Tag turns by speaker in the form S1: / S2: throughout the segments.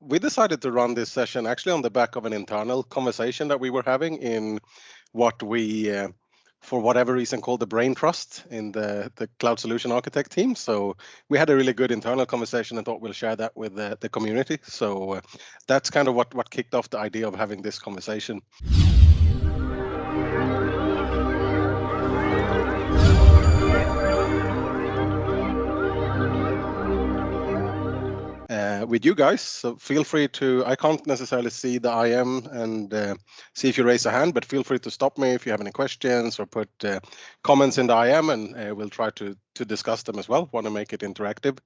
S1: we decided to run this session actually on the back of an internal conversation that we were having in what we, for whatever reason, called the brain trust in the cloud solution architect team. So we had a really good internal conversation and thought we'll share that with the community. So that's kind of what kicked off the idea of having this conversation. With you guys, so feel free to, I can't necessarily see the IM and see if you raise a hand, but feel free to stop me if you have any questions or put comments in the IM, and we'll try to discuss them as well. Want to make it interactive.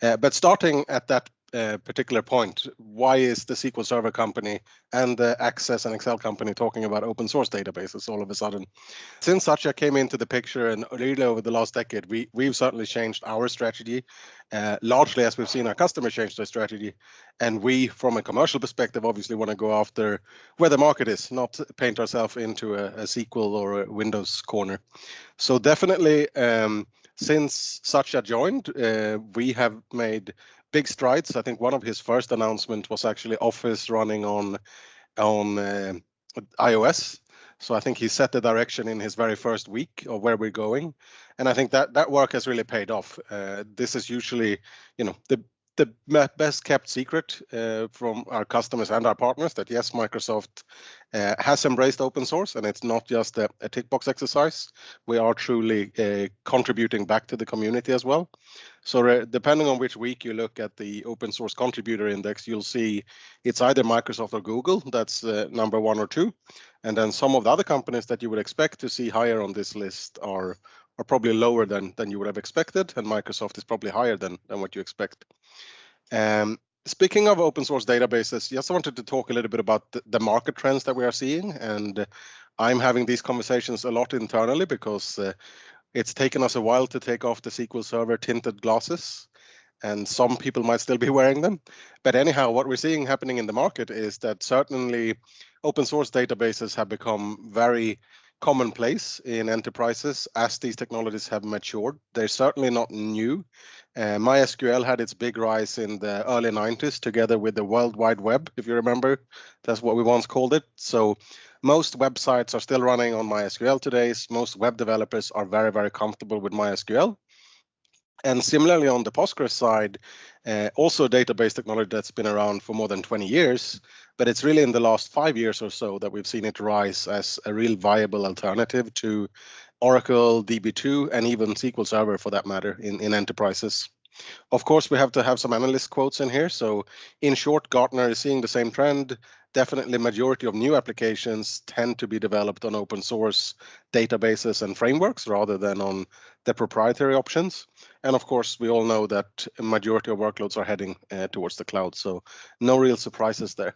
S1: But starting at that particular point, why is the SQL Server company and the Access and Excel company talking about open source databases all of a sudden? Since Satya came into the picture and really over the last decade, we've certainly changed our strategy, largely as we've seen our customers change their strategy. And we, from a commercial perspective, obviously want to go after where the market is, not paint ourselves into a SQL or a Windows corner. So definitely, since Satya joined, we have made big strides. I think one of his first announcements was actually Office running on iOS. So I think he set the direction in his very first week of where we're going, and I think that work has really paid off. This is usually, the best kept secret from our customers and our partners, that yes, Microsoft has embraced open source, and it's not just a tick box exercise. We are truly contributing back to the community as well. So depending on which week you look at the open source contributor index, you'll see it's either Microsoft or Google that's number 1 or 2, and then some of the other companies that you would expect to see higher on this list are probably lower than you would have expected, and Microsoft is probably higher than what you expect. Speaking of open source databases, yes, I wanted to talk a little bit about the market trends that we are seeing, and I'm having these conversations a lot internally because it's taken us a while to take off the SQL Server tinted glasses, and some people might still be wearing them. But anyhow, what we're seeing happening in the market is that certainly open source databases have become very commonplace in enterprises as these technologies have matured. They're certainly not new. MySQL had its big rise in the early 90s together with the World Wide Web, if you remember. That's what we once called it. So most websites are still running on MySQL today. Most web developers are very, very comfortable with MySQL. And similarly on the Postgres side, also a database technology that's been around for more than 20 years, but it's really in the last 5 years or so that we've seen it rise as a real viable alternative to Oracle, DB2, and even SQL Server for that matter in enterprises. Of course, we have to have some analyst quotes in here. So in short, Gartner is seeing the same trend. Definitely majority of new applications tend to be developed on open source databases and frameworks rather than on the proprietary options. And of course, we all know that a majority of workloads are heading towards the cloud. So no real surprises there.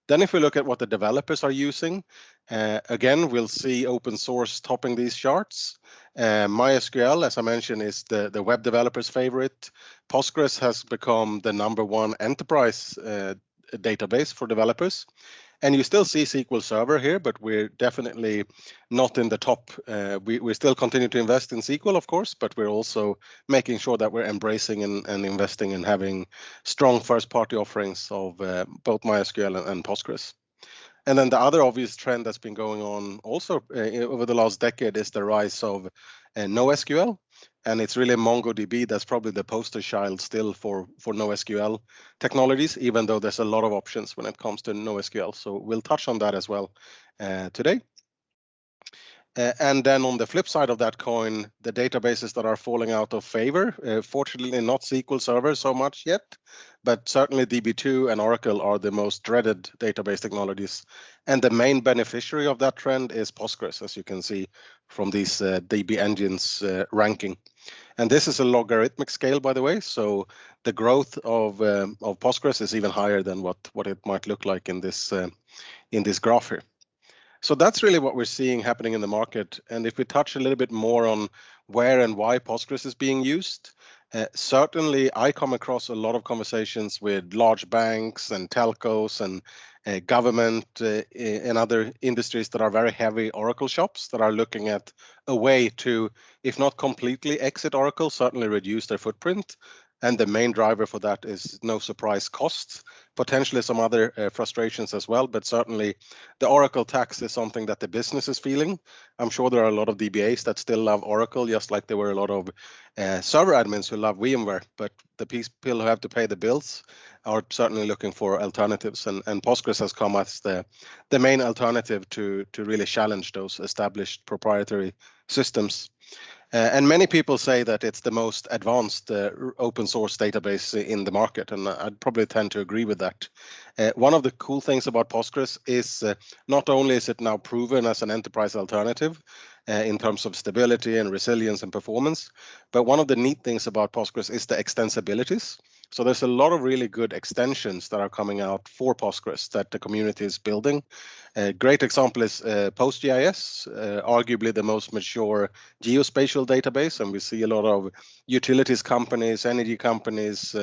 S1: Then if we look at what the developers are using, again, we'll see open source topping these charts. MySQL, as I mentioned, is the web developers' favorite. Postgres has become the #1 enterprise database for developers. And you still see SQL Server here, but we're definitely not in the top. We still continue to invest in SQL, of course, but we're also making sure that we're embracing and investing in having strong first-party offerings of both MySQL and Postgres. And then the other obvious trend that's been going on also over the last decade is the rise of NoSQL. And it's really MongoDB that's probably the poster child still for NoSQL technologies, even though there's a lot of options when it comes to NoSQL. So we'll touch on that as well today. And then on the flip side of that coin, the databases that are falling out of favor, fortunately not SQL Server so much yet, but certainly DB2 and Oracle are the most dreaded database technologies. And the main beneficiary of that trend is Postgres, as you can see from these DB engines ranking. And this is a logarithmic scale, by the way, so the growth of Postgres is even higher than what it might look like in this graph here. So that's really what we're seeing happening in the market. And if we touch a little bit more on where and why Postgres is being used, certainly I come across a lot of conversations with large banks and telcos and government and other industries that are very heavy Oracle shops that are looking at a way to, if not completely exit Oracle, certainly reduce their footprint. And the main driver for that is, no surprise, costs. potentially some other frustrations as well, but certainly the Oracle tax is something that the business is feeling. I'm sure there are a lot of DBAs that still love Oracle, just like there were a lot of server admins who love VMware, but the people who have to pay the bills are certainly looking for alternatives, and Postgres has come as the main alternative to really challenge those established proprietary systems. And many people say that it's the most advanced open source database in the market, and I'd probably tend to agree with that. One of the cool things about Postgres is not only is it now proven as an enterprise alternative in terms of stability and resilience and performance, but one of the neat things about Postgres is the extensibilities. So there's a lot of really good extensions that are coming out for Postgres that the community is building. A great example is PostGIS, arguably the most mature geospatial database, and we see a lot of utilities companies, energy companies,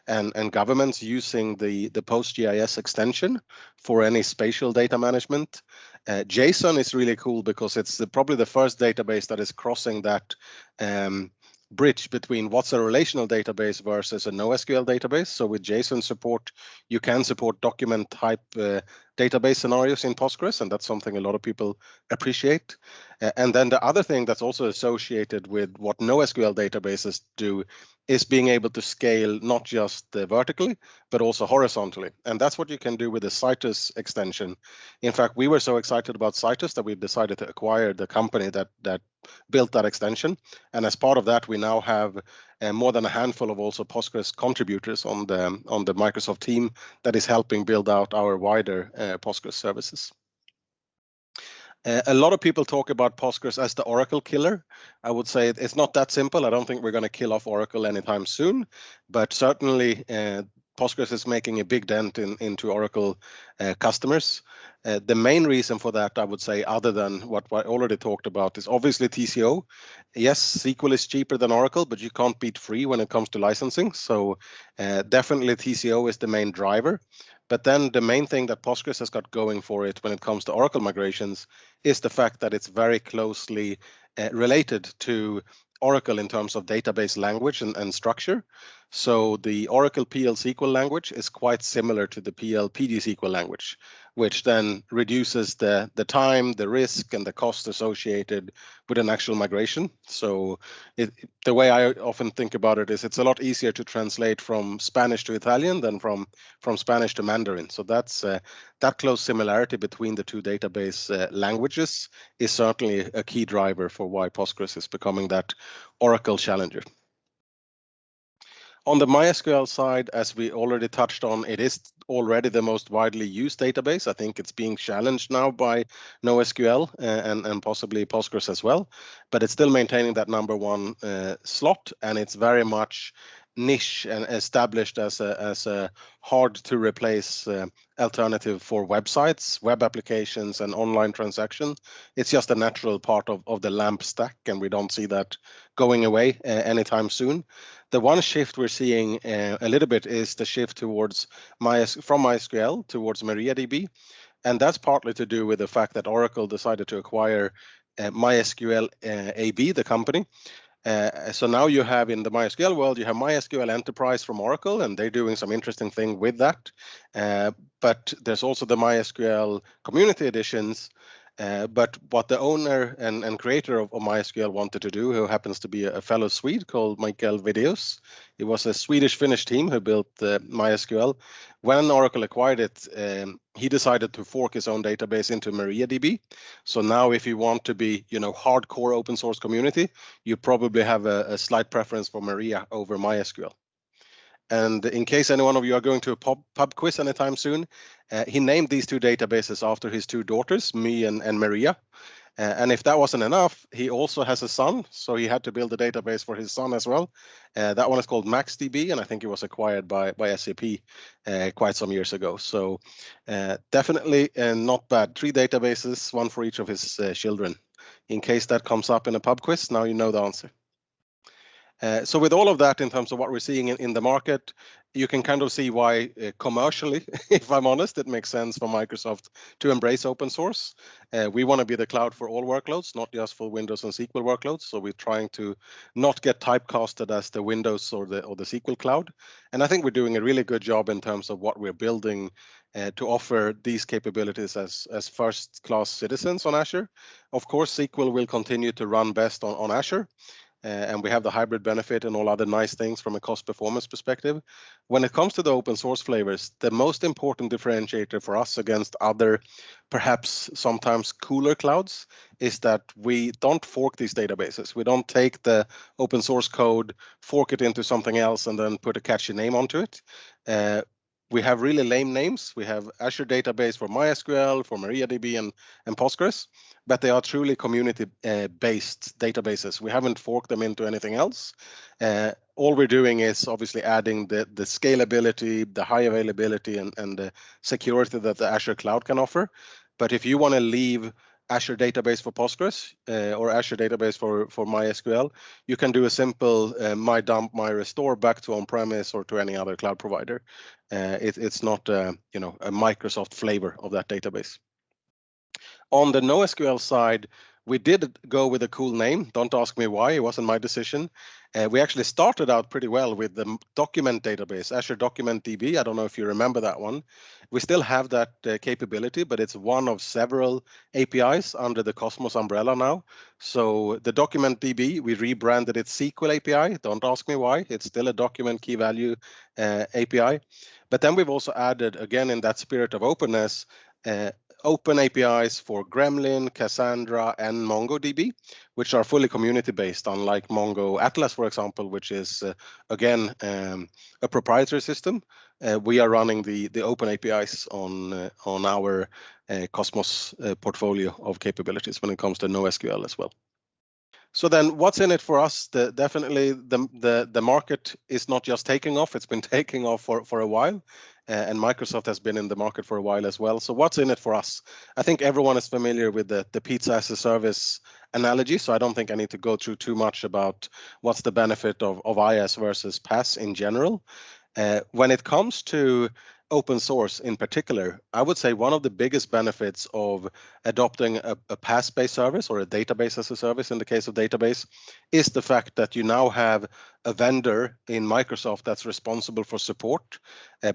S1: and governments using the PostGIS extension for any spatial data management. JSON is really cool because it's probably the first database that is crossing that bridge between what's a relational database versus a NoSQL database. So with JSON support, you can support document type database scenarios in Postgres, and that's something a lot of people appreciate. And then the other thing that's also associated with what NoSQL databases do is being able to scale not just vertically, but also horizontally. And that's what you can do with the Cytus extension. In fact, we were so excited about Cytus that we decided to acquire the company that built that extension. And as part of that, we now have more than a handful of also Postgres contributors on the Microsoft team that is helping build out our wider Postgres services. A lot of people talk about Postgres as the Oracle killer. I would say it's not that simple. I don't think we're going to kill off Oracle anytime soon, but certainly Postgres is making a big dent into Oracle customers. The main reason for that, I would say, other than what I already talked about, is obviously TCO. Yes, SQL is cheaper than Oracle, but you can't beat free when it comes to licensing. So definitely TCO is the main driver. But then the main thing that Postgres has got going for it when it comes to Oracle migrations is the fact that it's very closely related to Oracle in terms of database language and structure. So the Oracle PL SQL language is quite similar to the PL PG-SQL language, which then reduces the time, the risk, and the cost associated with an actual migration. So the way I often think about it is it's a lot easier to translate from Spanish to Italian than from Spanish to Mandarin. So that's that close similarity between the two database languages is certainly a key driver for why Postgres is becoming that Oracle challenger. On the MySQL side, as we already touched on, it is already the most widely used database. I think it's being challenged now by NoSQL and possibly Postgres as well, but it's still maintaining that #1 slot, and it's very much niche and established as a hard to replace alternative for websites, web applications, and online transactions. It's just a natural part of the LAMP stack, and we don't see that going away anytime soon. The one shift we're seeing a little bit is the shift towards from MySQL towards MariaDB, and that's partly to do with the fact that Oracle decided to acquire MySQL AB, the company. So now you have in the MySQL world, you have MySQL Enterprise from Oracle, and they're doing some interesting thing with that. But there's also the MySQL Community Editions. But what the owner and creator of MySQL wanted to do, who happens to be a fellow Swede called Mikael Videos, it was a Swedish-Finnish team who built MySQL. When Oracle acquired it, he decided to fork his own database into MariaDB. So now if you want to be, hardcore open source community, you probably have a slight preference for Maria over MySQL. And in case any one of you are going to a pub quiz anytime soon, he named these two databases after his two daughters, me and Maria. And if that wasn't enough, he also has a son, so he had to build a database for his son as well. That one is called MaxDB, and I think it was acquired by SAP quite some years ago. So definitely not bad. 3 databases, one for each of his children. In case that comes up in a pub quiz, now you know the answer. So with all of that, in terms of what we're seeing in the market, you can kind of see why commercially, if I'm honest, it makes sense for Microsoft to embrace open source. We want to be the cloud for all workloads, not just for Windows and SQL workloads. So we're trying to not get typecasted as the Windows or the SQL cloud. And I think we're doing a really good job in terms of what we're building to offer these capabilities as first-class citizens on Azure. Of course, SQL will continue to run best on Azure. And we have the hybrid benefit and all other nice things from a cost performance perspective. When it comes to the open source flavors, the most important differentiator for us against other, perhaps sometimes cooler clouds, is that we don't fork these databases. We don't take the open source code, fork it into something else, and then put a catchy name onto it. We have really lame names. We have Azure Database for MySQL, for MariaDB, and Postgres, but they are truly community-based databases. We haven't forked them into anything else. All we're doing is obviously adding the scalability, the high availability, and the security that the Azure cloud can offer. But if you want to leave Azure Database for Postgres or Azure Database for MySQL, you can do a simple my dump, my restore back to on-premise or to any other cloud provider. It's not a Microsoft flavor of that database. On the NoSQL side, we did go with a cool name. Don't ask me why, it wasn't my decision. We actually started out pretty well with the document database, Azure Document DB. I don't know if you remember that one. We still have that capability, but it's one of several APIs under the Cosmos umbrella now. So the Document DB, we rebranded it SQL API. Don't ask me why. It's still a document key value API. But then we've also added, again, in that spirit of openness, open APIs for Gremlin, Cassandra, and MongoDB, which are fully community-based, unlike Mongo Atlas, for example, which is, again, a proprietary system. We are running the open APIs on our Cosmos portfolio of capabilities when it comes to NoSQL as well. So then what's in it for us? Definitely the market is not just taking off, it's been taking off for a while. And Microsoft has been in the market for a while as well. So what's in it for us? I think everyone is familiar with the pizza as a service analogy, so I don't think I need to go through too much about what's the benefit of IaaS versus PaaS in general. When it comes to open source in particular, I would say one of the biggest benefits of adopting a PaaS-based service or a database as a service in the case of database is the fact that you now have a vendor in Microsoft that's responsible for support.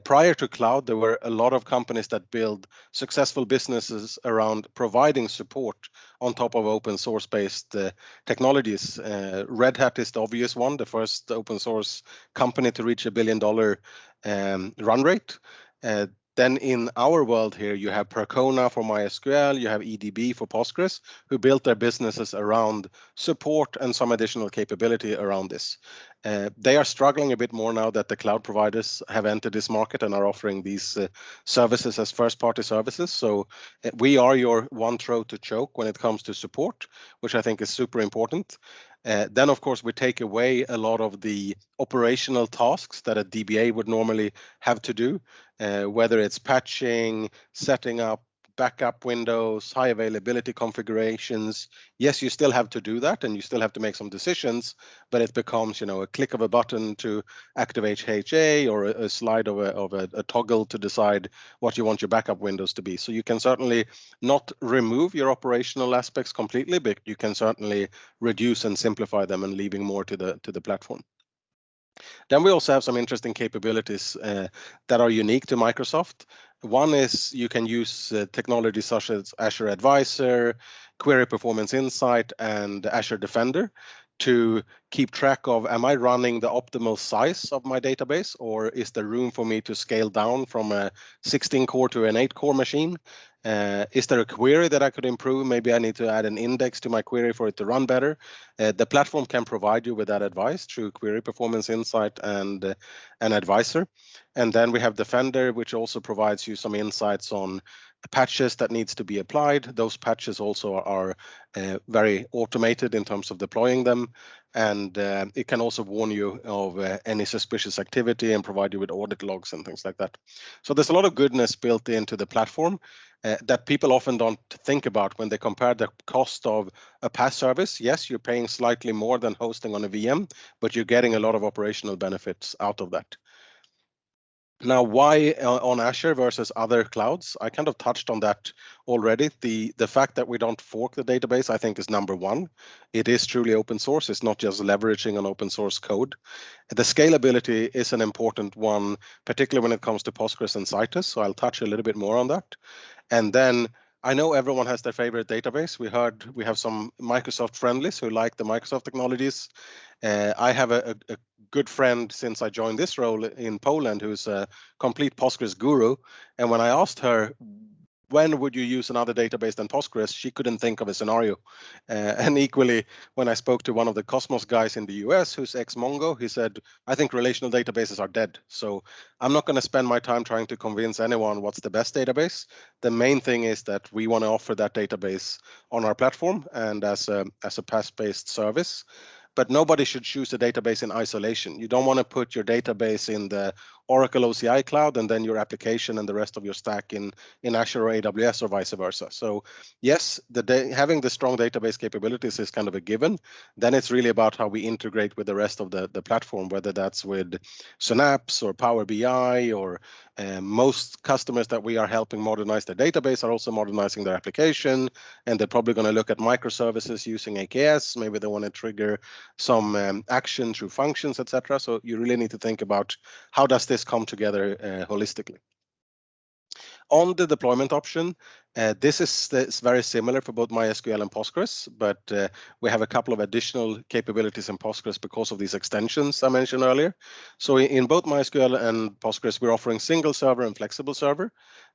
S1: Prior to cloud, there were a lot of companies that build successful businesses around providing support on top of open source-based technologies. Red Hat is the obvious one, the first open source company to reach $1 billion run rate. Then in our world here, you have Percona for MySQL, you have EDB for Postgres, who built their businesses around support and some additional capability around this. They are struggling a bit more now that the cloud providers have entered this market and are offering these services as first-party services. So we are your one throat to choke when it comes to support, which I think is super important. Then, of course, we take away a lot of the operational tasks that a DBA would normally have to do, whether it's patching, setting up backup windows, high availability configurations. Yes, you still have to do that and you still have to make some decisions, but it becomes, a click of a button to activate HA or a slide of a toggle to decide what you want your backup windows to be. So you can certainly not remove your operational aspects completely, but you can certainly reduce and simplify them and leaving more to the platform. Then we also have some interesting capabilities that are unique to Microsoft. One is you can use technologies such as Azure Advisor, Query Performance Insight, and Azure Defender to keep track of, am I running the optimal size of my database, or is there room for me to scale down from a 16-core to an 8-core machine? Is there a query that I could improve? Maybe I need to add an index to my query for it to run better. The platform can provide you with that advice through Query Performance Insight and an Advisor. And then we have Defender, which also provides you some insights on patches that needs to be applied. Those patches also are very automated in terms of deploying them. and it can also warn you of any suspicious activity and provide you with audit logs and things like that. So there's a lot of goodness built into the platform that people often don't think about when they compare the cost of a PaaS service. Yes, you're paying slightly more than hosting on a VM, but you're getting a lot of operational benefits out of that. Now, why on Azure versus other clouds? I kind of touched on that already. The fact that we don't fork the database, I think, is number one. It is truly open source. It's not just leveraging on open source code. The scalability is an important one, particularly when it comes to Postgres and Cytus. So I'll touch a little bit more on that. And then I know everyone has their favorite database. We have some Microsoft friendlies who like the Microsoft technologies. I have a good friend since I joined this role in Poland who's a complete Postgres guru. And when I asked her, when would you use another database than Postgres, she couldn't think of a scenario. And equally, when I spoke to one of the Cosmos guys in the US who's ex-Mongo, he said, I think relational databases are dead. So I'm not going to spend my time trying to convince anyone what's the best database. The main thing is that we want to offer that database on our platform and as a PaaS-based service. But nobody should choose a database in isolation. You don't want to put your database in the Oracle OCI cloud and then your application and the rest of your stack in Azure or AWS or vice versa. So yes, having the strong database capabilities is kind of a given. Then it's really about how we integrate with the rest of the platform, whether that's with Synapse or Power BI or most customers that we are helping modernize their database are also modernizing their application, and they're probably going to look at microservices using AKS. Maybe they want to trigger some action through functions, etc. So you really need to think about how does this come together holistically. On the deployment option, this is very similar for both MySQL and Postgres, but we have a couple of additional capabilities in Postgres because of these extensions I mentioned earlier. So in both MySQL and Postgres, we're offering single server and flexible server.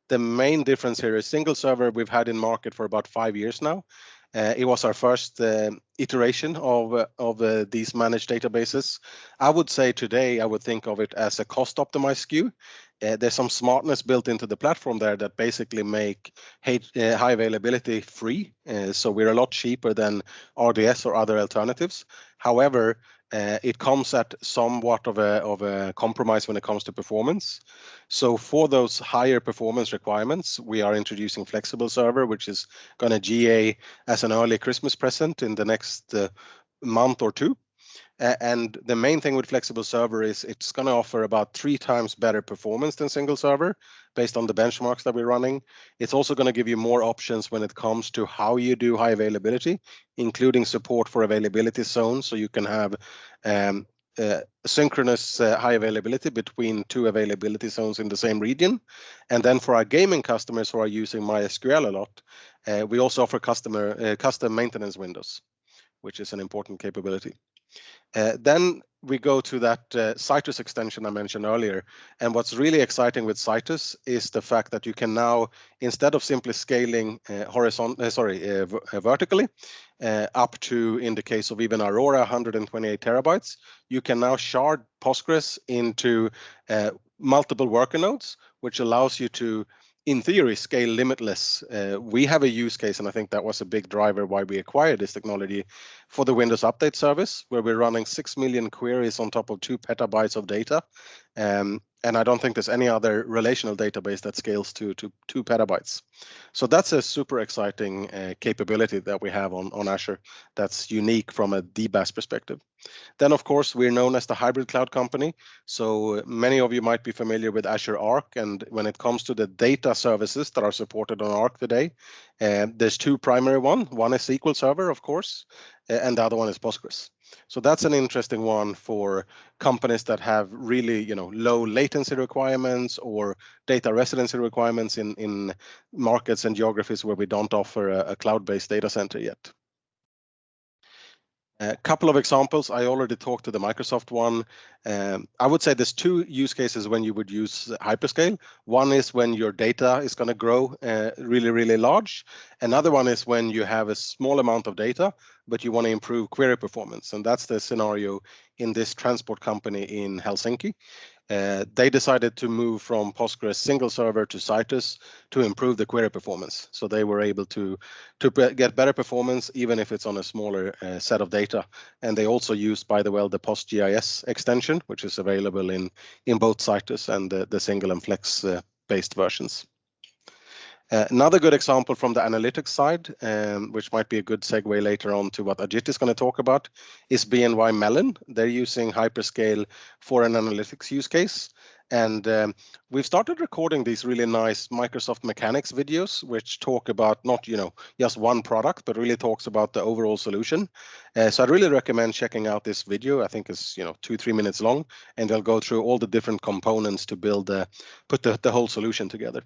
S1: The main difference here is single server we've had in market for about 5 years now. It was our first iteration of these managed databases. I would say today I would think of it as a cost optimized SKU. There's some smartness built into the platform there that basically make high availability free. So we're a lot cheaper than RDS or other alternatives. However, it comes at somewhat of a compromise when it comes to performance. So for those higher performance requirements, we are introducing flexible server, which is going to GA as an early Christmas present in the next month or two. And the main thing with flexible server is it's going to offer about 3 times better performance than single server based on the benchmarks that we're running. It's also going to give you more options when it comes to how you do high availability, including support for availability zones. So you can have synchronous high availability between 2 availability zones in the same region. And then for our gaming customers who are using MySQL a lot, we also offer custom maintenance windows, which is an important capability. Then we go to that Cytus extension I mentioned earlier. And what's really exciting with Cytus is the fact that you can now, instead of simply scaling vertically, up to, in the case of even Aurora, 128 terabytes, you can now shard Postgres into multiple worker nodes, which allows you to, in theory, scale limitless. We have a use case, and I think that was a big driver why we acquired this technology, for the Windows Update service, where we're running 6 million queries on top of 2 petabytes of data. And I don't think there's any other relational database that scales to 2 petabytes. So that's a super exciting capability that we have on Azure that's unique from a DBaaS perspective. Then, of course, we're known as the hybrid cloud company. So many of you might be familiar with Azure Arc. And when it comes to the data services that are supported on Arc today, there's 2 primary ones. One is SQL Server, of course, and the other one is Postgres. So that's an interesting one for companies that have really, low latency requirements or data residency requirements in markets and geographies where we don't offer a cloud-based data center yet. A couple of examples. I already talked to the Microsoft one. I would say there's 2 use cases when you would use hyperscale. One is when your data is going to grow really, really large. Another one is when you have a small amount of data, but you want to improve query performance. And that's the scenario in this transport company in Helsinki. They decided to move from Postgres single server to Cytus to improve the query performance. So they were able to get better performance even if it's on a smaller set of data. And they also used, by the way, the PostGIS extension, which is available in both Cytus and the single and flex based versions. Another good example from the analytics side, which might be a good segue later on to what Ajit is going to talk about, is BNY Mellon. They're using Hyperscale for an analytics use case. And we've started recording these really nice Microsoft Mechanics videos, which talk about not, just one product, but really talks about the overall solution. So I'd really recommend checking out this video. I think it's, 2-3 minutes long, and they'll go through all the different components to put the whole solution together.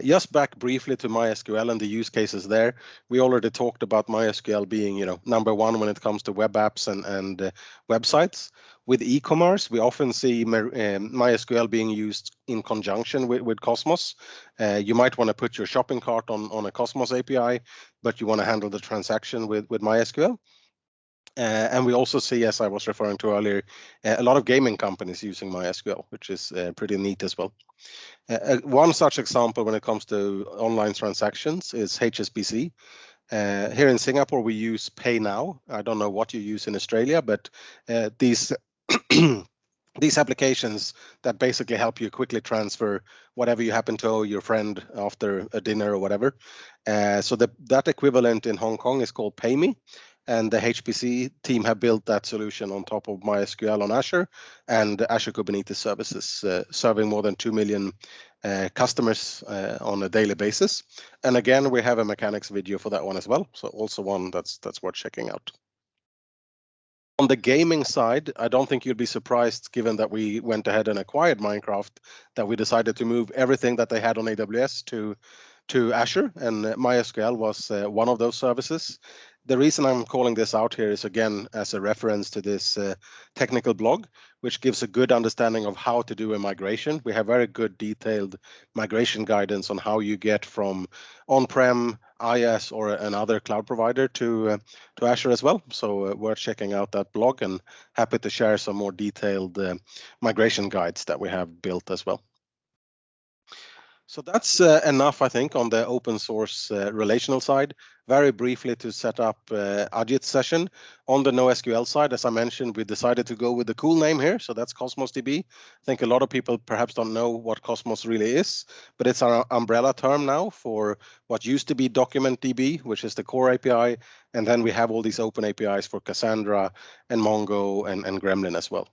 S1: Just back briefly to MySQL and the use cases there. We already talked about MySQL being, number one when it comes to web apps and websites. With e-commerce, we often see MySQL being used in conjunction with Cosmos. You might want to put your shopping cart on a Cosmos API, but you want to handle the transaction with MySQL. And we also see, as I was referring to earlier, a lot of gaming companies using MySQL, which is pretty neat as well. One such example when it comes to online transactions is HSBC. Here in Singapore, we use Pay Now. I don't know what you use in Australia, but these these applications that basically help you quickly transfer whatever you happen to owe your friend after a dinner or whatever. So that equivalent in Hong Kong is called PayMe. And the HPC team have built that solution on top of MySQL on Azure and Azure Kubernetes services, serving more than 2 million customers on a daily basis. And again, we have a mechanics video for that one as well. So also one that's worth checking out. On the gaming side, I don't think you'd be surprised, given that we went ahead and acquired Minecraft, that we decided to move everything that they had on AWS to Azure, and MySQL was one of those services. The reason I'm calling this out here is, again, as a reference to this technical blog, which gives a good understanding of how to do a migration. We have very good detailed migration guidance on how you get from on-prem, IaaS, or another cloud provider to Azure as well. So worth checking out that blog, and happy to share some more detailed migration guides that we have built as well. So that's enough, I think, on the open source relational side. Very briefly to set up Ajit's session. On the NoSQL side, as I mentioned, we decided to go with the cool name here. So that's Cosmos DB. I think a lot of people perhaps don't know what Cosmos really is, but it's our umbrella term now for what used to be Document DB, which is the core API. And then we have all these open APIs for Cassandra and Mongo and Gremlin as well.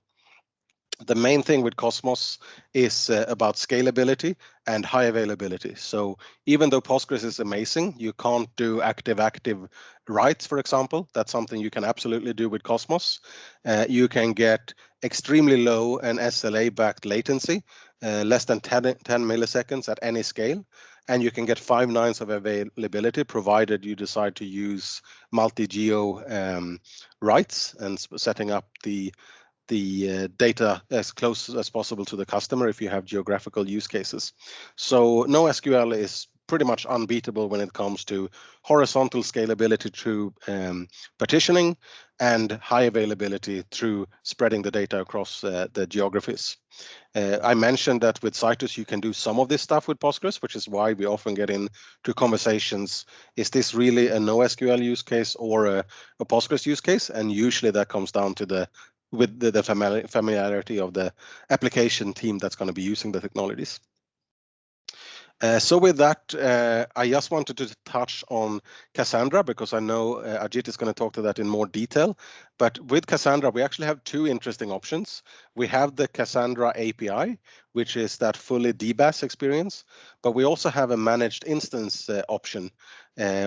S1: The main thing with Cosmos is about scalability and high availability. So even though Postgres is amazing, you can't do active writes, for example. That's something you can absolutely do with Cosmos. You can get extremely low and SLA-backed latency, less than 10 milliseconds at any scale. And you can get 5 nines of availability, provided you decide to use multi-geo writes and setting up the data as close as possible to the customer if you have geographical use cases. So NoSQL is pretty much unbeatable when it comes to horizontal scalability through partitioning and high availability through spreading the data across the geographies. I mentioned that with Cytus, you can do some of this stuff with Postgres, which is why we often get into conversations. Is this really a NoSQL use case or a Postgres use case? And usually that comes down to the familiarity of the application team that's going to be using the technologies. So with that, I just wanted to touch on Cassandra, because I know Ajit is going to talk to that in more detail. But with Cassandra, we actually have two interesting options. We have the Cassandra API, which is that fully DBaaS experience, but we also have a managed instance option,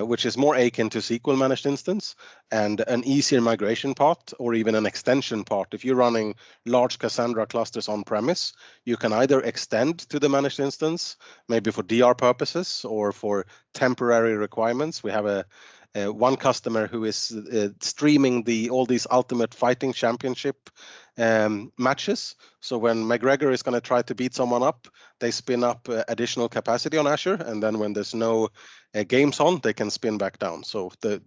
S1: which is more akin to SQL managed instance and an easier migration path, or even an extension path. If you're running large Cassandra clusters on premise, you can either extend to the managed instance, maybe for DR purposes or for temporary requirements. We have one customer who is streaming all these Ultimate Fighting Championship matches. So when McGregor is going to try to beat someone up, they spin up additional capacity on Azure, and then when there's no games on, they can spin back down. So the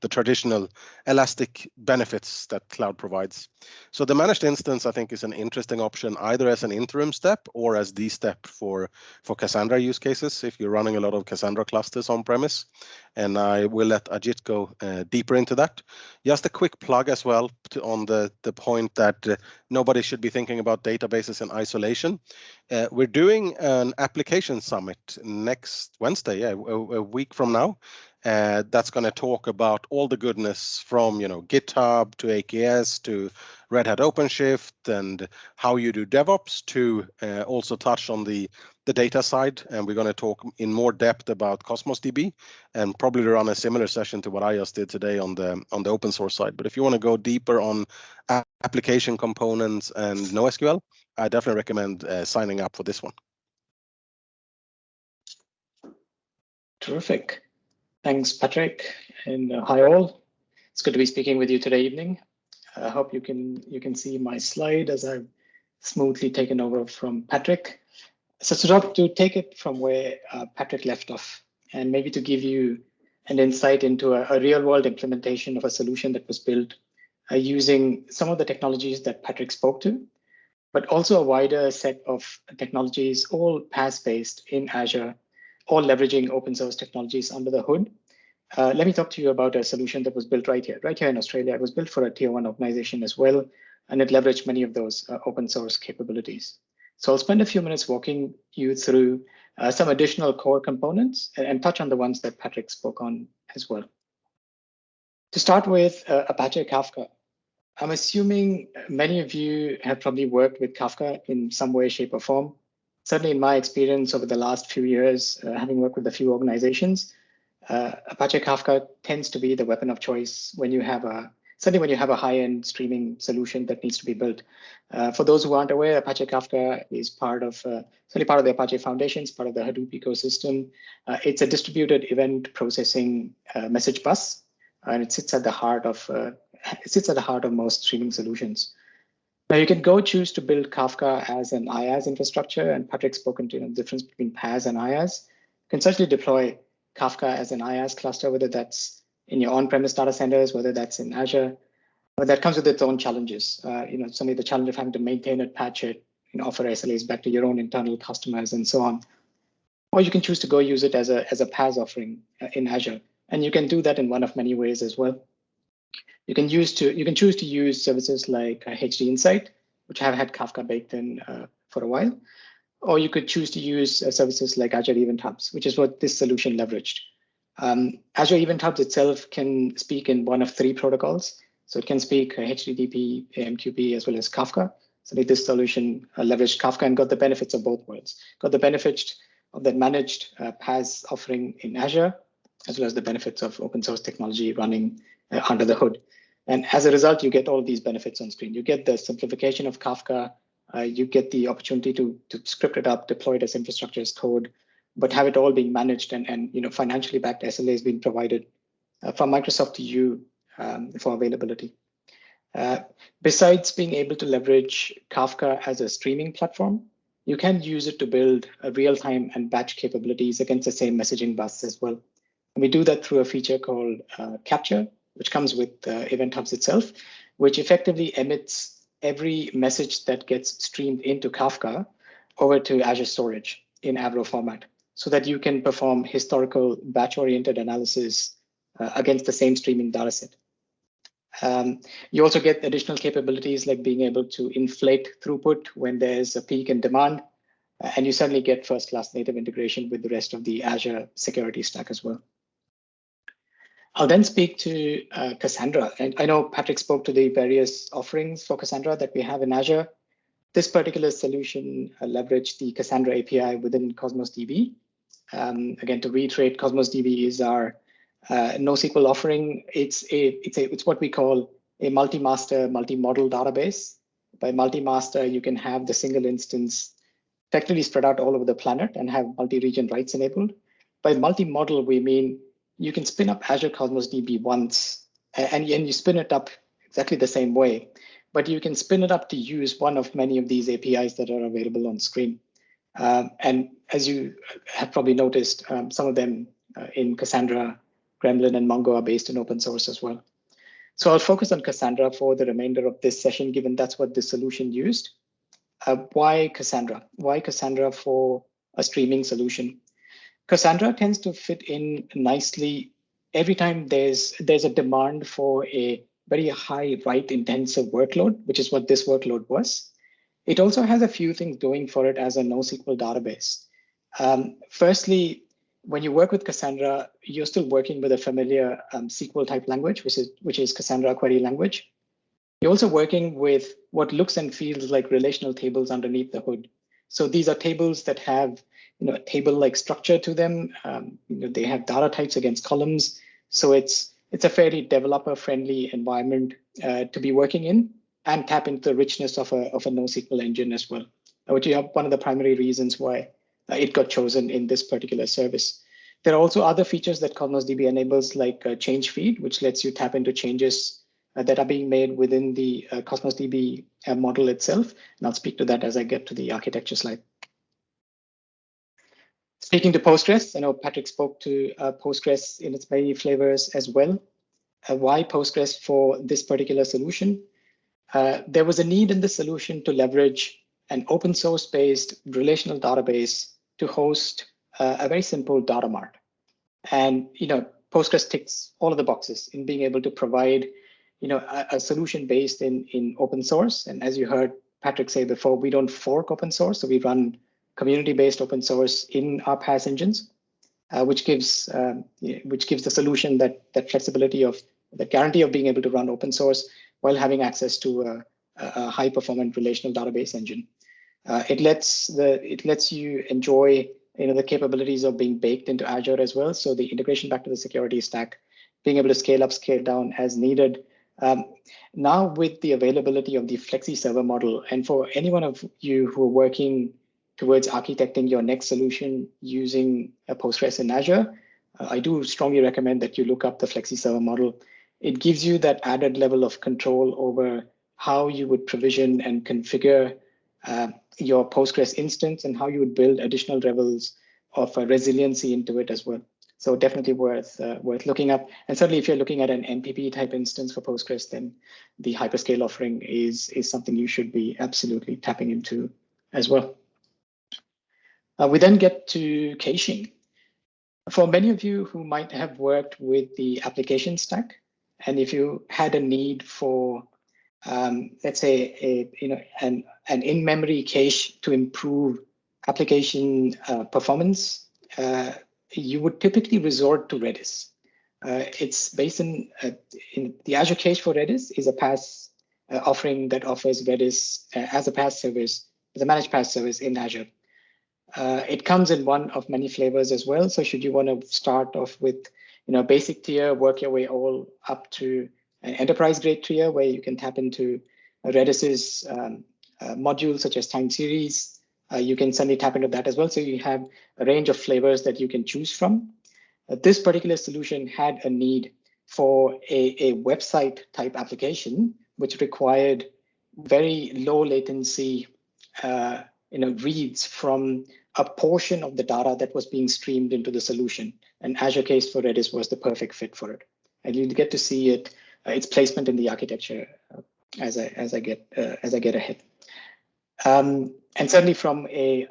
S1: traditional elastic benefits that cloud provides. So the managed instance, I think, is an interesting option either as an interim step or as the step for Cassandra use cases if you're running a lot of Cassandra clusters on premise. And I will let Ajit go deeper into that. Just a quick plug as well on the point that nobody should be thinking about databases in isolation. We're doing an application summit next Wednesday, a week from now. That's going to talk about all the goodness from GitHub to AKS to Red Hat OpenShift and how you do DevOps to also touch on the data side. And we're going to talk in more depth about Cosmos DB and probably run a similar session to what I just did today on the open source side. But if you want to go deeper on application components and NoSQL, I definitely recommend signing up for this one.
S2: Terrific. Thanks, Patrik, and hi all. It's good to be speaking with you today evening. I hope you can see my slide as I've smoothly taken over from Patrik. So to take it from where Patrik left off, and maybe to give you an insight into a real-world implementation of a solution that was built using some of the technologies that Patrik spoke to, but also a wider set of technologies, all PaaS-based in Azure, all leveraging open source technologies under the hood. Let me talk to you about a solution that was built right here in Australia. It was built for a tier 1 organization as well, and it leveraged many of those open source capabilities. So I'll spend a few minutes walking you through some additional core components and touch on the ones that Patrik spoke on as well. To start with, Apache Kafka. I'm assuming many of you have probably worked with Kafka in some way, shape, or form. Certainly in my experience over the last few years, having worked with a few organizations, Apache Kafka tends to be the weapon of choice when you have a high-end streaming solution that needs to be built. For those who aren't aware, Apache Kafka is certainly part of the Apache Foundation, it's part of the Hadoop ecosystem. It's a distributed event processing message bus, and it sits at the heart of most streaming solutions. Now you can choose to build Kafka as an IaaS infrastructure, and Patrik's spoken to the difference between PaaS and IaaS. You can certainly deploy Kafka as an IaaS cluster, whether that's in your on-premise data centers, whether that's in Azure, but that comes with its own challenges. Certainly the challenge of having to maintain it, patch it, offer SLAs back to your own internal customers and so on. Or you can choose to use it as a PaaS offering in Azure, and you can do that in one of many ways as well. You can choose to use services like HD Insight, which have had Kafka baked in for a while, or you could choose to use services like Azure Event Hubs, which is what this solution leveraged. Azure Event Hubs itself can speak in one of 3 protocols. So it can speak HTTP, AMQP, as well as Kafka. So this solution leveraged Kafka and got the benefits of both worlds. Got the benefits of that managed PaaS offering in Azure, as well as the benefits of open source technology running under the hood. And as a result, you get all of these benefits on screen. You get the simplification of Kafka. You get the opportunity to script it up, deploy it as infrastructure as code, but have it all being managed and financially backed SLAs being provided from Microsoft to you for availability. Besides being able to leverage Kafka as a streaming platform, you can use it to build a real-time and batch capabilities against the same messaging bus as well. And we do that through a feature called Capture, which comes with Event Hubs itself, which effectively emits every message that gets streamed into Kafka over to Azure Storage in Avro format, so that you can perform historical batch-oriented analysis against the same streaming dataset. You also get additional capabilities like being able to inflate throughput when there's a peak in demand, and you certainly get first-class native integration with the rest of the Azure security stack as well. I'll then speak to Cassandra. And I know Patrik spoke to the various offerings for Cassandra that we have in Azure. This particular solution leveraged the Cassandra API within Cosmos DB. Again, to reiterate, Cosmos DB is our NoSQL offering. It's what we call a multi-master, multi-model database. By multi-master, you can have the single instance effectively spread out all over the planet and have multi-region writes enabled. By multi-model, we mean you can spin up Azure Cosmos DB once, and you spin it up exactly the same way. but you can spin it up to use one of many of these APIs that are available on screen. And as you have probably noticed, some of them in Cassandra, Gremlin, and Mongo are based in open source as well. So I'll focus on Cassandra for the remainder of this session, given that's what this solution used. Why Cassandra? Why Cassandra for a streaming solution? Cassandra tends to fit in nicely every time there's a demand for a very high write-intensive workload, which is what this workload was. It also has a few things going for it as a NoSQL database. Firstly, when you work with Cassandra, you're still working with a familiar SQL type language, which is Cassandra query language. You're also working with what looks and feels like relational tables underneath the hood. So these are tables that have a table-like structure to them. They have data types against columns. So it's a fairly developer-friendly environment to be working in and tap into the richness of a NoSQL engine as well, which is one of the primary reasons why it got chosen in this particular service. There are also other features that Cosmos DB enables, like change feed, which lets you tap into changes that are being made within the Cosmos DB model itself. And I'll speak to that as I get to the architecture slide. Speaking to Postgres, I know Patrik spoke to Postgres in its many flavors as well. Why Postgres for this particular solution? There was a need in the solution to leverage an open source based relational database to host a very simple data mart. And Postgres ticks all of the boxes in being able to provide a solution based in open source. And as you heard Patrik say before, we don't fork open source, so we run community-based open source in our PaaS engines, which gives the solution that flexibility of the guarantee of being able to run open source while having access to a high-performant relational database engine. It lets you enjoy the capabilities of being baked into Azure as well. So the integration back to the security stack, being able to scale up, scale down as needed. Now with the availability of the Flexi server model, and for any one of you who are working towards architecting your next solution using a Postgres in Azure, I do strongly recommend that you look up the Flexi server model. It gives you that added level of control over how you would provision and configure your Postgres instance and how you would build additional levels of resiliency into it as well. So definitely worth looking up. And certainly if you're looking at an MPP type instance for Postgres, then the hyperscale offering is something you should be absolutely tapping into as well. We then get to caching. For many of you who might have worked with the application stack, and if you had a need for, let's say, an in-memory cache to improve application performance, you would typically resort to Redis. It's based in the Azure Cache for Redis is a PaaS offering that offers Redis as a PaaS service, as a managed PaaS service in Azure. It comes in one of many flavors as well. So should you want to start off with basic tier, work your way all up to an enterprise grade tier where you can tap into Redis's modules such as time series, you can certainly tap into that as well. So you have a range of flavors that you can choose from. This particular solution had a need for a website type application, which required very low latency reads from a portion of the data that was being streamed into the solution. And Azure Case for Redis was the perfect fit for it. And you get to see it, its placement in the architecture as I get ahead. And certainly from a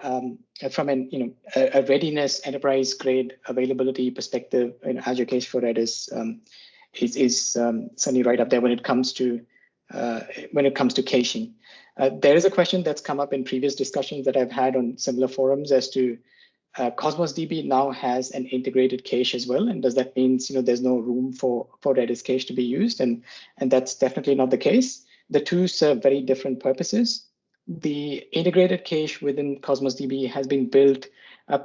S2: readiness enterprise grade availability perspective, Azure Case for Redis is certainly right up there when it comes to caching. There is a question that's come up in previous discussions that I've had on similar forums as to Cosmos DB now has an integrated cache as well, and does that mean there's no room for Redis cache to be used? And that's definitely not the case. The two serve very different purposes. The integrated cache within Cosmos DB has been built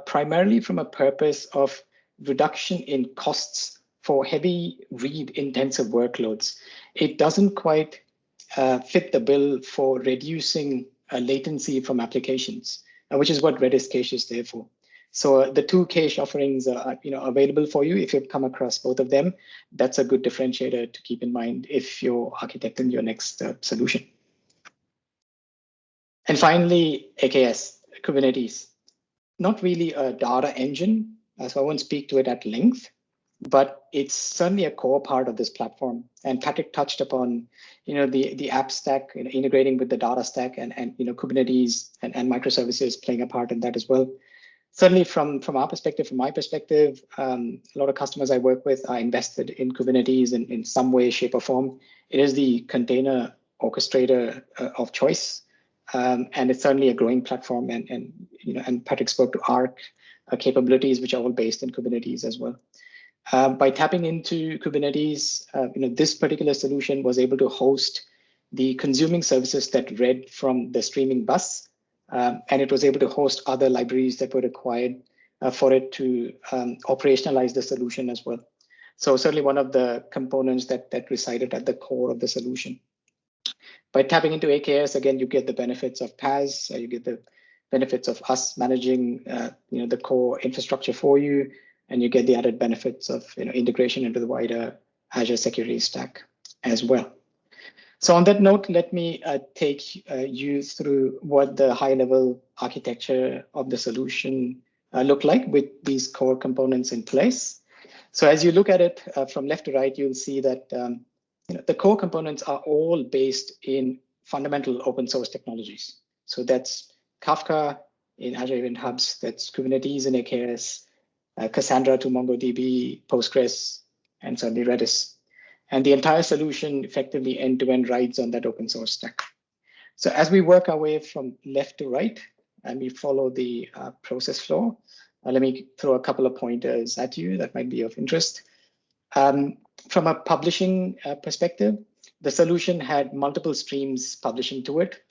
S2: primarily from a purpose of reduction in costs for heavy read-intensive workloads. It doesn't quite fit the bill for reducing latency from applications, which is what Redis cache is there for. So the two cache offerings are available for you. If you've come across both of them, that's a good differentiator to keep in mind if you're architecting your next solution. And finally, AKS, Kubernetes. Not really a data engine, so I won't speak to it at length, but it's certainly a core part of this platform. And Patrik touched upon, the app stack, integrating with the data stack, and Kubernetes and microservices playing a part in that as well. Certainly from our perspective, from my perspective, a lot of customers I work with are invested in Kubernetes in some way, shape, or form. It is the container orchestrator of choice. And it's certainly a growing platform, and Patrik spoke to Arc capabilities, which are all based in Kubernetes as well. By tapping into Kubernetes, this particular solution was able to host the consuming services that read from the streaming bus, and it was able to host other libraries that were required for it to operationalize the solution as well. So certainly one of the components that resided at the core of the solution. By tapping into AKS, again, you get the benefits of PaaS, you get the benefits of us managing the core infrastructure for you, and you get the added benefits of integration into the wider Azure security stack as well. So on that note, let me take you through what the high-level architecture of the solution look like with these core components in place. So as you look at it from left to right, you'll see that the core components are all based in fundamental open source technologies. So that's Kafka in Azure Event Hubs, that's Kubernetes in AKS, Cassandra to MongoDB, Postgres, and certainly Redis. And the entire solution effectively end-to-end rides on that open source stack. So as we work our way from left to right, and we follow the process flow, let me throw a couple of pointers at you that might be of interest. From a publishing perspective, the solution had multiple streams publishing to it,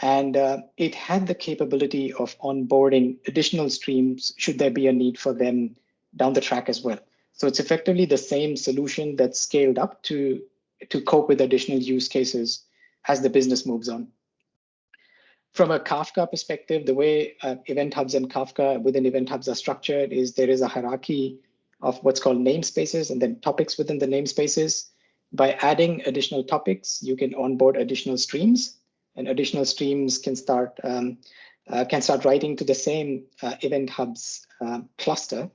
S2: and it had the capability of onboarding additional streams should there be a need for them down the track as well. So it's effectively the same solution that's scaled up to cope with additional use cases as the business moves on. From a Kafka perspective, the way Event Hubs and Kafka within Event Hubs are structured is there is a hierarchy of what's called namespaces and then topics within the namespaces. By adding additional topics, you can onboard additional streams, and additional streams can start writing to the same Event Hubs cluster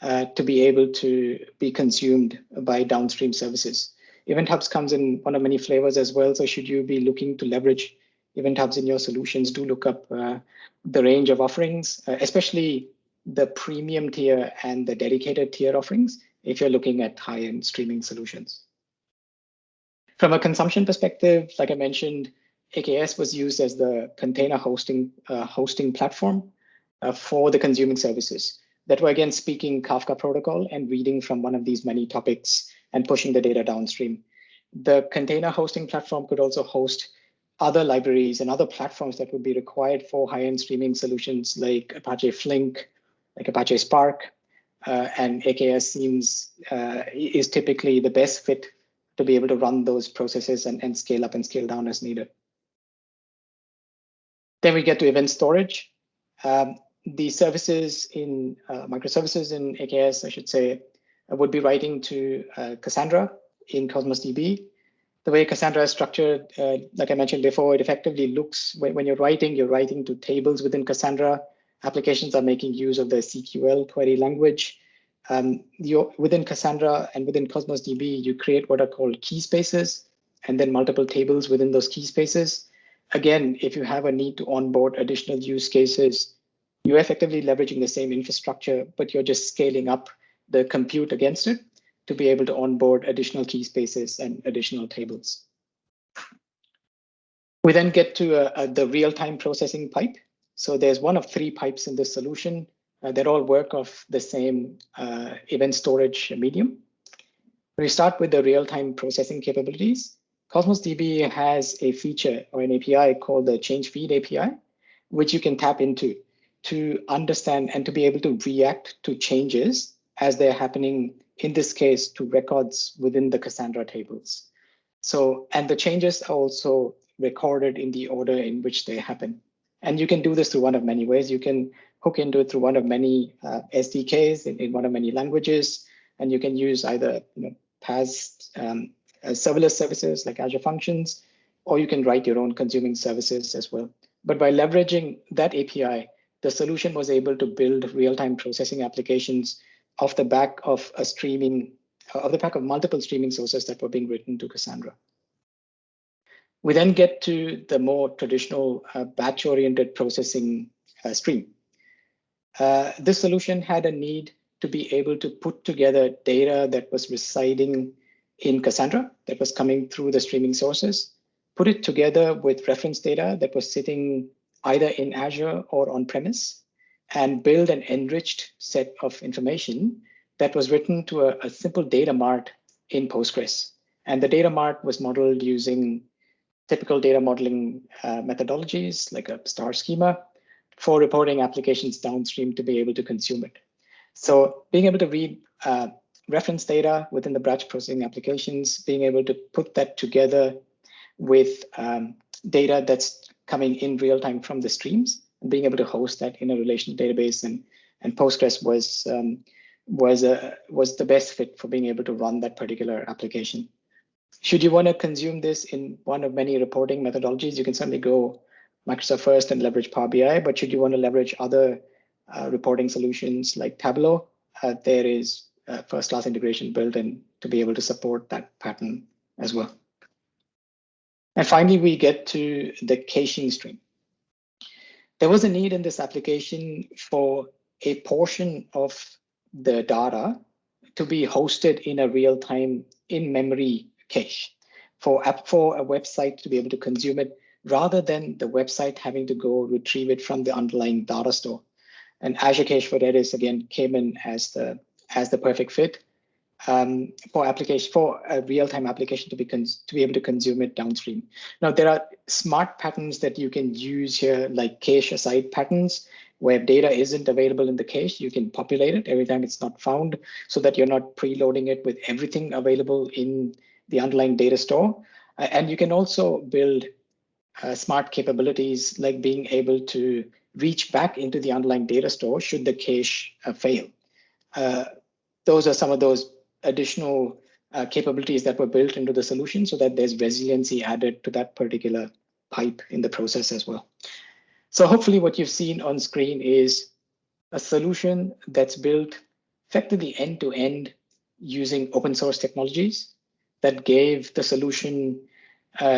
S2: to be able to be consumed by downstream services. Event Hubs comes in one of many flavors as well. So should you be looking to leverage Event Hubs in your solutions, do look up the range of offerings, especially the premium tier and the dedicated tier offerings if you're looking at high-end streaming solutions. From a consumption perspective, like I mentioned, AKS was used as the container hosting platform for the consuming services that were, again, speaking Kafka protocol and reading from one of these many topics and pushing the data downstream. The container hosting platform could also host other libraries and other platforms that would be required for high-end streaming solutions like Apache Flink, like Apache Spark, and AKS is typically the best fit to be able to run those processes and scale up and scale down as needed. Then we get to event storage. The services in microservices in AKS, I should say, would be writing to Cassandra in Cosmos DB. The way Cassandra is structured, like I mentioned before, it effectively looks, when you're writing to tables within Cassandra. Applications are making use of the SQL query language. Within Cassandra and within Cosmos DB, you create what are called key spaces, and then multiple tables within those key spaces. Again, if you have a need to onboard additional use cases, you're effectively leveraging the same infrastructure, but you're just scaling up the compute against it to be able to onboard additional key spaces and additional tables. We then get to the real-time processing pipe. So there's one of three pipes in this solution that all work off the same event storage medium. We start with the real-time processing capabilities. Cosmos DB has a feature or an API called the change feed API, which you can tap into to understand and to be able to react to changes as they're happening, in this case, to records within the Cassandra tables. So, and the changes are also recorded in the order in which they happen. And you can do this through one of many ways. You can hook into it through one of many SDKs in one of many languages, and you can use either PaaS serverless services like Azure Functions, or you can write your own consuming services as well. But by leveraging that API, the solution was able to build real-time processing applications off the back of multiple streaming sources that were being written to Cassandra. We then get to the more traditional batch-oriented processing stream. This solution had a need to be able to put together data that was residing in Cassandra, that was coming through the streaming sources, put it together with reference data that was sitting either in Azure or on-premise, and build an enriched set of information that was written to a simple data mart in Postgres. And the data mart was modeled using typical data modeling methodologies like a star schema for reporting applications downstream to be able to consume it. So being able to read reference data within the batch processing applications, being able to put that together with data that's coming in real time from the streams, and being able to host that in a relational database, and Postgres was the best fit for being able to run that particular application. Should you want to consume this in one of many reporting methodologies, you can certainly go Microsoft first and leverage Power BI. But should you want to leverage other reporting solutions like Tableau, there is first-class integration built in to be able to support that pattern as well. And finally, we get to the caching stream. There was a need in this application for a portion of the data to be hosted in a real-time in-memory cache for a website to be able to consume it, rather than the website having to go retrieve it from the underlying data store. And Azure Cache for Redis again came in as the perfect fit for a real-time application to be able to consume it downstream. Now there are smart patterns that you can use here, like cache aside patterns, where data isn't available in the cache, you can populate it every time it's not found, so that you're not preloading it with everything available in the underlying data store. And you can also build smart capabilities like being able to reach back into the underlying data store should the cache fail. Those are some of those additional capabilities that were built into the solution so that there's resiliency added to that particular pipe in the process as well. So hopefully what you've seen on screen is a solution that's built effectively end-to-end using open source technologies that gave the solution,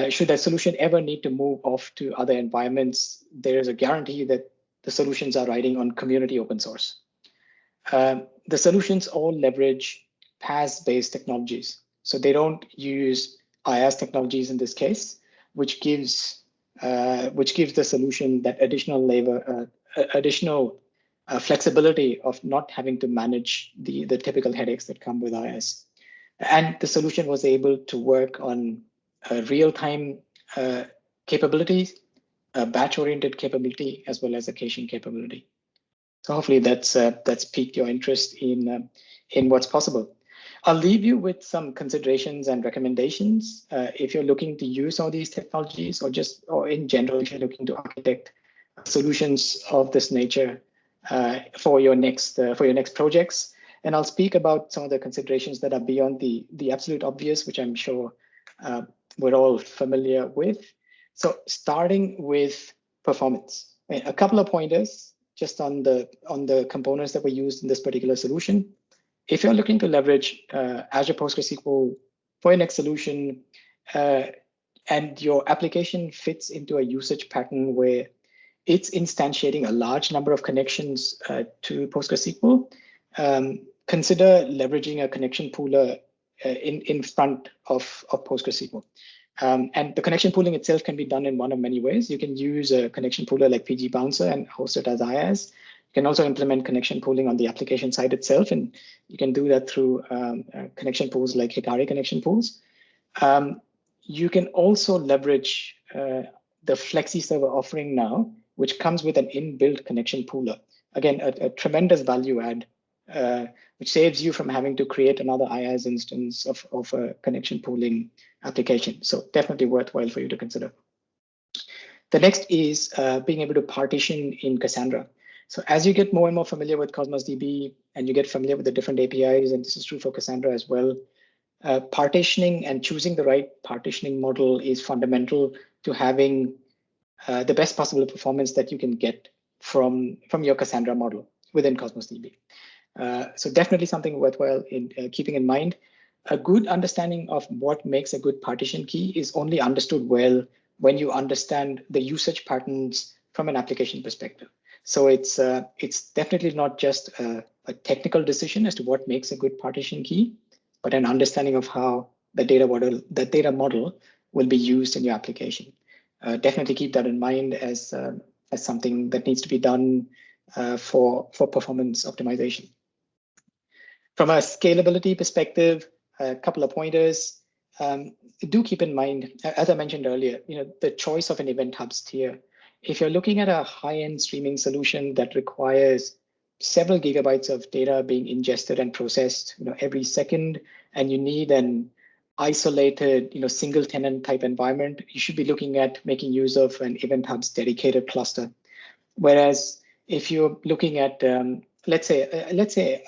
S2: should that solution ever need to move off to other environments, there is a guarantee that the solutions are riding on community open source. The solutions all leverage PaaS-based technologies. So they don't use IaaS technologies in this case, which gives the solution that additional flexibility of not having to manage the typical headaches that come with IaaS. And the solution was able to work on real-time capabilities, a batch-oriented capability, as well as a caching capability. So hopefully that's piqued your interest in what's possible. I'll leave you with some considerations and recommendations if you're looking to use all these technologies, or in general, if you're looking to architect solutions of this nature for your next projects. And I'll speak about some of the considerations that are beyond the absolute obvious, which I'm sure we're all familiar with. So starting with performance, a couple of pointers just on the components that were used in this particular solution. If you're looking to leverage Azure PostgreSQL for your next solution, and your application fits into a usage pattern where it's instantiating a large number of connections to PostgreSQL, consider leveraging a connection pooler in front of PostgreSQL. And the connection pooling itself can be done in one of many ways. You can use a connection pooler like PG Bouncer and host it as IaaS. You can also implement connection pooling on the application side itself, and you can do that through connection pools like Hikari connection pools. You can also leverage the Flexi server offering now, which comes with an inbuilt connection pooler. Again, a tremendous value add, which saves you from having to create another IaaS instance of a connection pooling application. So definitely worthwhile for you to consider. The next is being able to partition in Cassandra. So as you get more and more familiar with Cosmos DB and you get familiar with the different APIs, and this is true for Cassandra as well, partitioning and choosing the right partitioning model is fundamental to having the best possible performance that you can get from your Cassandra model within Cosmos DB. So definitely something worthwhile in keeping in mind. A good understanding of what makes a good partition key is only understood well when you understand the usage patterns from an application perspective. So it's definitely not just a technical decision as to what makes a good partition key, but an understanding of how the data model will be used in your application. Definitely keep that in mind as something that needs to be done for performance optimization. From a scalability perspective, a couple of pointers. Do keep in mind, as I mentioned earlier, the choice of an event hubs tier. If you're looking at a high-end streaming solution that requires several gigabytes of data being ingested and processed, every second, and you need an isolated, single tenant type environment, you should be looking at making use of an event hubs dedicated cluster. Whereas if you're looking at let's say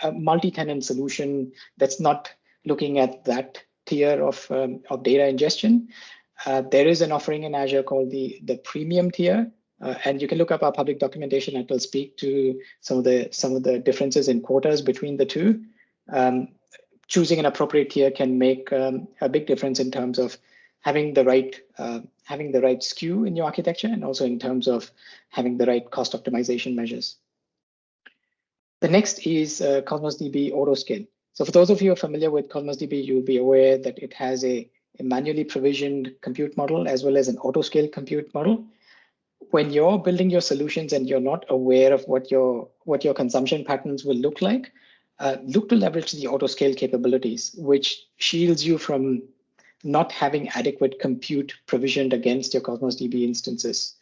S2: a multi-tenant solution that's not looking at that tier of data ingestion, there is an offering in Azure called the premium tier, and you can look up our public documentation and it will speak to some of the differences in quotas between the two. Choosing an appropriate tier can make a big difference in terms of having the right SKU in your architecture, and also in terms of having the right cost optimization measures. The next is Cosmos DB Autoscale. So for those of you who are familiar with Cosmos DB, you'll be aware that it has a manually provisioned compute model as well as an autoscale compute model. When you're building your solutions and you're not aware of what your consumption patterns will look like, look to leverage the autoscale capabilities, which shields you from not having adequate compute provisioned against your Cosmos DB instances,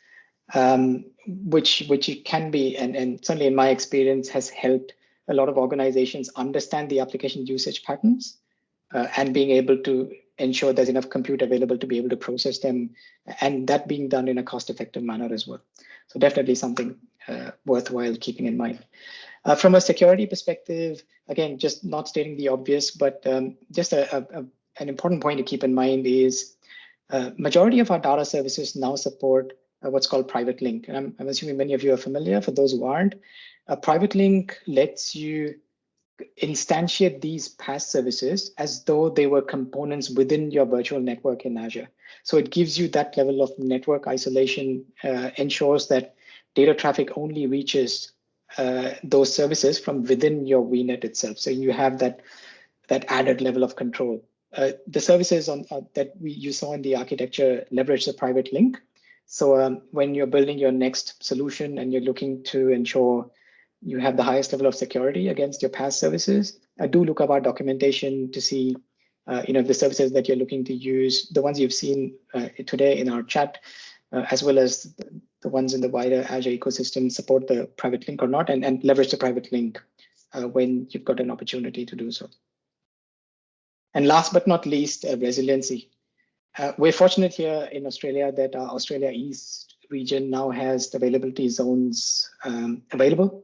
S2: which it can be, and certainly in my experience has helped a lot of organizations understand the application usage patterns and being able to ensure there's enough compute available to be able to process them, and that being done in a cost-effective manner as well. So definitely something worthwhile keeping in mind. From a security perspective, again, just not stating the obvious, but just an important point to keep in mind is majority of our data services now support what's called private link. And I'm assuming many of you are familiar. For those who aren't, a private link lets you instantiate these PaaS services as though they were components within your virtual network in Azure. So it gives you that level of network isolation, ensures that data traffic only reaches those services from within your VNet itself. So you have that added level of control. The services that you saw in the architecture leverage the private link. So when you're building your next solution and you're looking to ensure you have the highest level of security against your PaaS services, do look up our documentation to see the services that you're looking to use, the ones you've seen today in our chat, as well as the ones in the wider Azure ecosystem support the private link or not, and leverage the private link when you've got an opportunity to do so. And last but not least, resiliency. We're fortunate here in Australia that our Australia East region now has the availability zones available.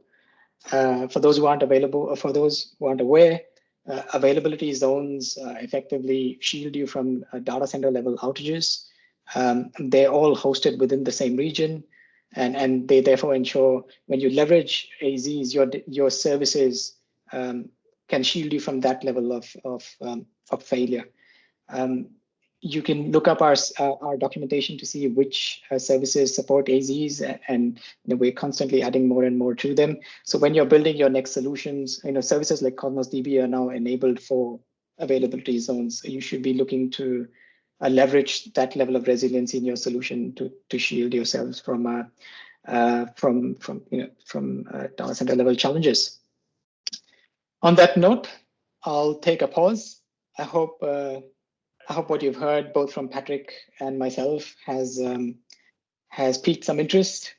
S2: For those who aren't available, or for those who aren't aware, availability zones effectively shield you from data center level outages. They're all hosted within the same region, and they therefore ensure when you leverage AZs, your services can shield you from that level of failure. You can look up our documentation to see which services support AZs, and we're constantly adding more and more to them. So when you're building your next solutions, services like Cosmos DB are now enabled for availability zones. You should be looking to leverage that level of resiliency in your solution to shield yourselves from data center level challenges. On that note, I'll take a pause. I hope what you've heard both from Patrik and myself has piqued some interest